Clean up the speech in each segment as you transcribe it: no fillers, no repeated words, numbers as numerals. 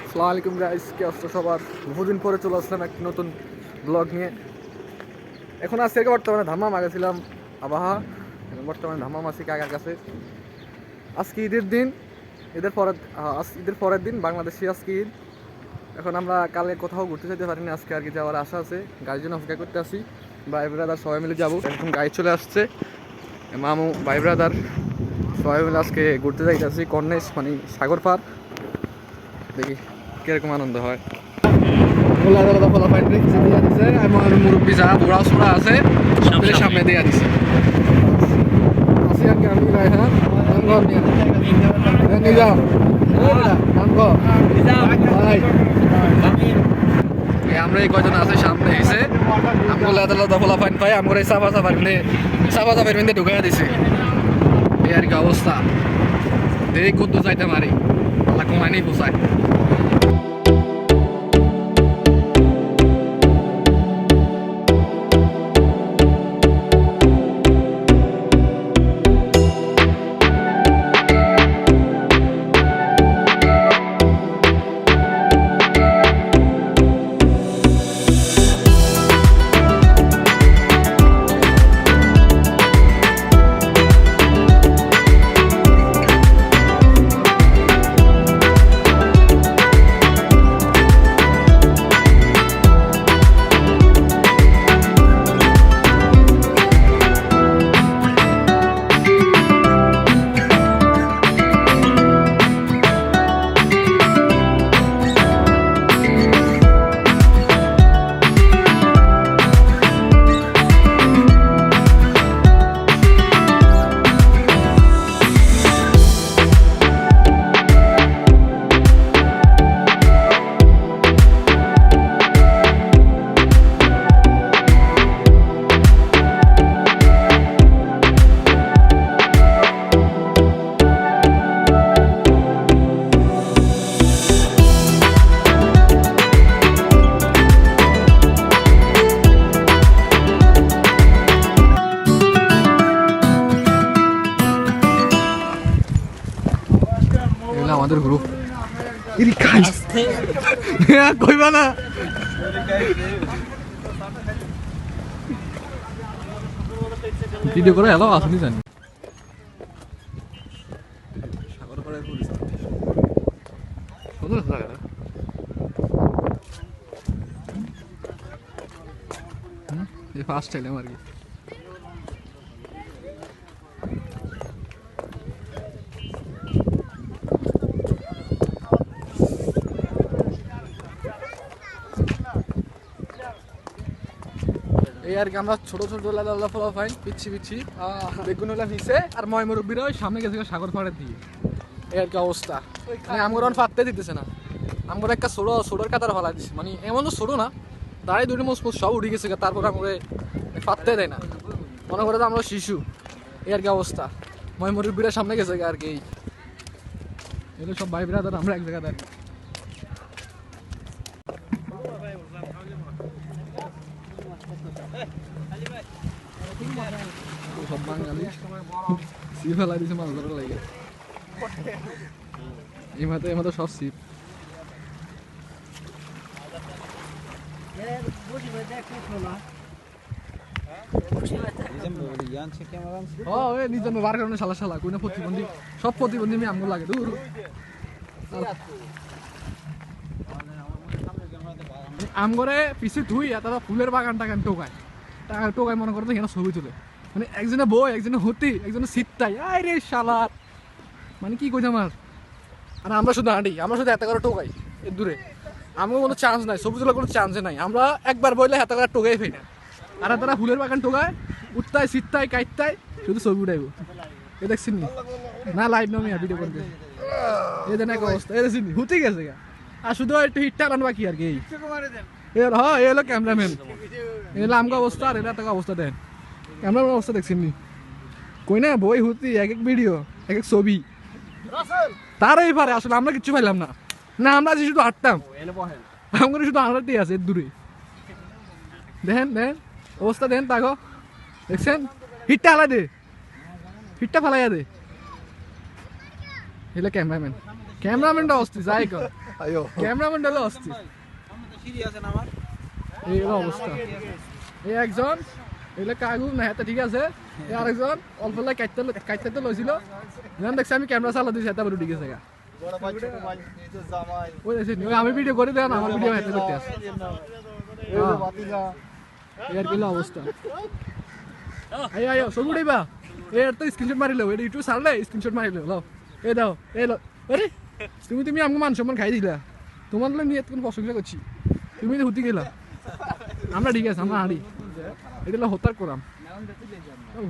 আসসালামু আলাইকুম গাইস, কি অবস্থা সবার? বহুদিন পরে চলে আসলাম একটা নতুন ব্লগ নিয়ে। এখন আজকে বর্তমানে ধামাম গেছিলাম আবাহা, এখন বর্তমানে ধামাম আছি কাকার কাছে। আজকে ঈদের দিন, ঈদের পরের দিন বাংলাদেশি আজকে ঈদ। এখন আমরা কালকে কোথাও ঘুরতে যেতে পারিনি, আজকে আর কি যাওয়ার আশা আছে। গাড়ির জন্য অপেক্ষা করতে আসি, ভাই ব্রাদার সবাই মিলে যাবো। এখন গাড়ি চলে আসছে, মামু ভাই ব্রাদার সবাই মিলে আজকে ঘুরতে যাইতেছি কর্নেশ, মানে সাগর পার। দেখি কিরকম আনন্দ হয়। মুরব্বী যা বুড়া সুড়া আছে সামনে দিয়ে দিছে। আমরা এই কয়জন আছে সামনে এসে আমগুলো ফাইন পাই আমার এই সাফা সাফার মিন্দে ঢুকাইয়া দিছে। এই আর কি অবস্থা। দেরি কত যাইতে পারি, আল্লাহ কমাইনি পোষায়। আমাদের গ্রুপ কইবা না ভিডিও করে এলো আসনি জানি। সাগর পাড়ের পরিস্থিতি সুন্দর জায়গা, এই ফার্স্ট টাইম আর কি। এই আর কি আমরা ছোট ছোট লাল্লা ফলা ফাইন পিচ্ছি বেগুন হলা নিচে আর ময় মুরব্বীরা ওই সামনে গেছে সাগর পাড়ের দিয়ে। এই আর কি অবস্থা, মানে আমার ফাটতে দিতেছে না। আমার একটা ছোটোর কাতার ফলা দিচ্ছে, মানে এমন তো ছোটো না, দাঁড়াই দুটি মজবুত সব উঠে গেছে, তারপর আমাকে ফাটতে দেয় না, মনে করে আমরা শিশু। এই আর কি অবস্থা, ময় মুরব্বীরা সামনে গেছে আর কি। এগুলো সব ভাই ব্রাদার, আমরা এক জায়গায় দাঁড়িয়ে। সব বাঙালি সিপ ফেলাই দিছে মাছ ধরার লাগে। এমাতে সব সিপ। প্রতিবন্ধী সব প্রতিবন্ধী আমি আমগুলো লাগে দূর। আম করে পিছিয়ে ধুই তারা ফুলের বাগান টাগান টোকায় মনে করতো এখানে ছবি তুলে, মানে একজনে বই একজনে হতি একজনে শীতটাই আই রে শালার, মানে কি কইতাম। আর আমরা শুধু হাঁটি, আমরা শুধু এত করে টোকাই এর দূরে। আমার কোনো চান্স নাই, ছবি তোলার কোনো চান্সে নাই। আমরা একবার বইলে এত করে টোকাই ফেই না। আর তারা ফুলের বাগান টোকায় উঠতায় শীতটাই কাইটতায় শুধু ছবি উঠাইব। এ দেখছিস না লাইভ নামে ভিডিও করতে এই দেন এক অবস্থা। এ দেখছিস হুতি গেছে গা, আর শুধু একটু হিটটা আনবা কি আর কি। হ্যাঁ এ হলো ক্যামেরাম্যান, এগুলো আমগো অবস্থা। আর এটা তাকে অবস্থা দেন, ক্যামেরাম্যান অবস্থা দেখছেন নি কই না বই হুতি এক এক ভিডিও এক এক ছবি তারাই পারে। আসলে আমরা কিচ্ছু পাইলাম না, না আমরা যে শুধু হাঁটতাম, আমরা শুধু হাঁটাতেই আছে দূরে। দেখেন অবস্থা দেন তাগো, দেখছেন হিটটা হালাই দে, হিটটা ফালাইয়া দে। এলে ক্যামেরাম্যানটা অস্থির যাই কর। ক্যামেরাম্যান হলো অস্থির। এই হলো অবস্থা। এই একজন এগুলো কাগু না হাতে ঠিক আছে, এই আরেকজন অল্প লাগে কাটতে লইছিল, যখন দেখছি আমি ক্যামেরা চালা দিয়েছি হাতে আবার উঠে গেছে গা। ওই আমি ভিডিও করে দেন, আমার ভিডিও হাতে করতে আসে। এর কি অবস্থা? আয় ছবি উঠাইবা, এর তো স্ক্রিনশট মারিলো, এটা ইউটিউব ছাড়লে স্ক্রিনশট মারিলো, লাও এই দাও এই লো। আরে তুমি আমাকে মান সম্মান খাই দিলা, তোমার নিয়ে কোনো প্রশংসা করছি, তুমি তো হুতি গেলা। আমরা ঠিক আছে, আমরা হাঁড়ি, এটা হলো হতার করাম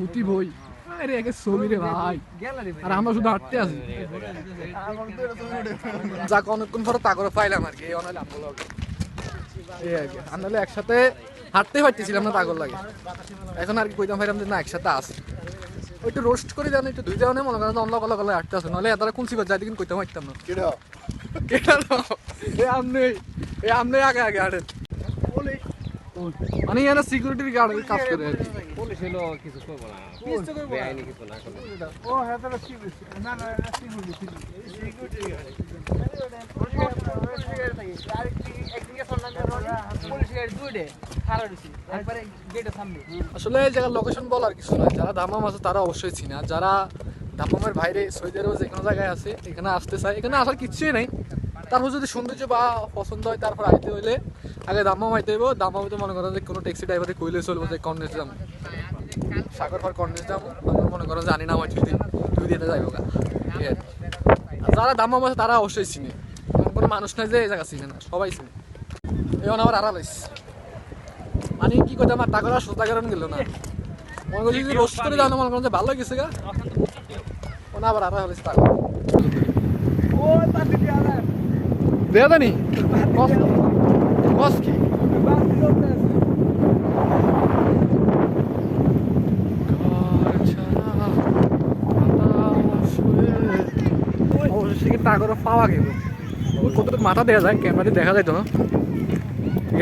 হুতি বই। আরে একে ছবি রে ভাই, আর আমরা শুধু হাঁটতে আছি। যাক অনেকক্ষণ পরে তা করে পাইলাম আর কি, অনালে এই আর কি, আনলে একসাথে হাঁটতে পারতেছিলাম না, তাগর লাগে। এখন আর কি কইতাম ভাইরাম যে না একসাথে আছে, ওইটা রোস্ট করে দেন, একটু ধুই দেওয়া নেই, মনে করেন অন্য কলা কলা হাঁটতে আসে, নাহলে এত কুলসি বাদ যাই দিন কইতাম পারতাম না। আমনে আগে আগে হাঁটেন, মানে এখানে সিকিউরিটির গার্ড কাজ করে আর কি। পুলিশ হলো কিছু করবো না, বেআইনি কিছু না করলে। ও হ্যাঁ তাহলে সিকিউরিটি না না সিকিউরিটি আসলে এই জায়গার লোকেশন বলার কিছু নয়, যারা দামাম আছে তারা অবশ্যই চিনে, আর যারা দামামের বাইরে সৌদি আরবে যে কোনো জায়গায় আছে এখানে আসতে চায়, এখানে আসার কিচ্ছুই নেই। তারপর যদি সৌন্দর্য বা পছন্দ হয় তারপর আইতে হইলে আগে দামাম আইতে হইব। দামামে তো মনে করেন যে কোনো ট্যাক্সি ড্রাইভারে কইলে চলবো যে কর্নেস যাবো, সাগর পার কর্নেস যাবো, মনে করেন জানি না আমার তুই দিতে যাইব গা। ঠিক আছে, যারা দামাম আছে তারা অবশ্যই চিনে, এমন কোনো মানুষ নাই যে এই জায়গা চিনে না, সবাই চিনে। এখন আবার আড়াল হয়েছে, মানে কি কথা আমার টাকা সোজা কারণ গেল না, মনে করছি যদি রোস্ট করে যাও না, মনে করেন যে ভালো গেছে গা, ওনা আবার আড়াল হয়েছে টাকা দেয়া জানি কস কি অবশ্যই টাকারও পাওয়া গেল, কতটুকু মাথা দেওয়া যায় ক্যামেরাতে দেখা যায় তো না।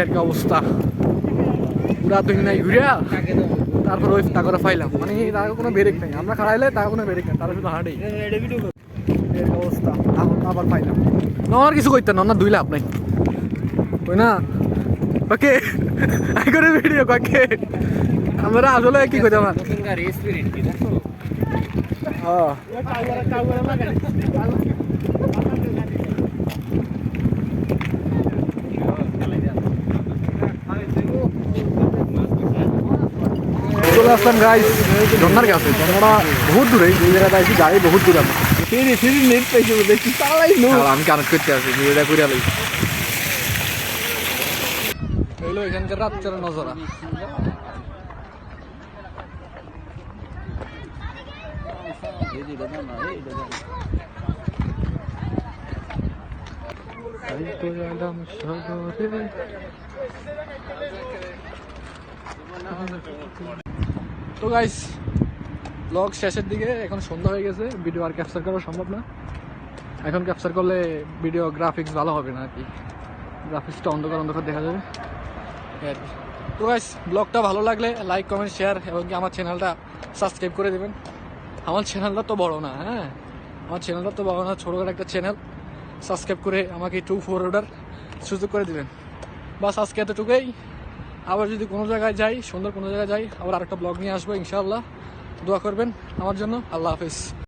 এর কি অবস্থা, পুরা দুই নাই ঘুরিয়া তারপর ওই টাকাটা পাইলাম, মানে তার কোনো ব্রেক নেই, আমরা খাড়াইলে তার কোনো ব্রেক নেই, তারা শুধু হাঁটেই। এর অবস্থা আবার পাইলাম না, আর কিছু করতেন না, দুই লাভ নাই ওই না। ওকে আই করে ভিডিও কাকে আমরা আসলে কি কইতাম না। হ্যাঁ চলে আসলাম গাইস ঝর্ণার কাছে, ঝর্ণাটা বহুত দূরে, এই জায়গাটা আছি গাড়ি বহুত দূরে। নেট পাইছি দেখি তালাই নো, আমি কানেক্ট করতে আছি ভিডিওটা করে আলাই। হইলো এখানকার রাত্রের নজারা, তো গাইস ব্লগ শেষের দিকে, এখন সন্ধ্যা হয়ে গেছে, ভিডিও আর ক্যাপচার করা সম্ভব না, এখন ক্যাপচার করলে ভিডিও গ্রাফিক্স ভালো হবে না আর কি, গ্রাফিক্সটা অন্ধকার অন্ধকার দেখা যাবে আর কি। তো গাইস ব্লগটা ভালো লাগলে লাইক কমেন্ট শেয়ার এবং কি আমার চ্যানেলটা সাবস্ক্রাইব করে দেবেন। আমার চ্যানেলটা তো বড় না, হ্যাঁ আমার চ্যানেলটা তো বড় না, ছোটোখাটো একটা চ্যানেল, সাবস্ক্রাইব করে আমাকে 2-4 অর্ডার সুযোগ করে দেবেন। বাস আজকে এতটুকুই, আবার যদি কোনো জায়গায় যাই, সুন্দর কোনো জায়গায় যাই, আবার আরেকটা ব্লগ নিয়ে আসবো ইনশাআল্লাহ। দোয়া করবেন আমার জন্য। আল্লাহ হাফেজ।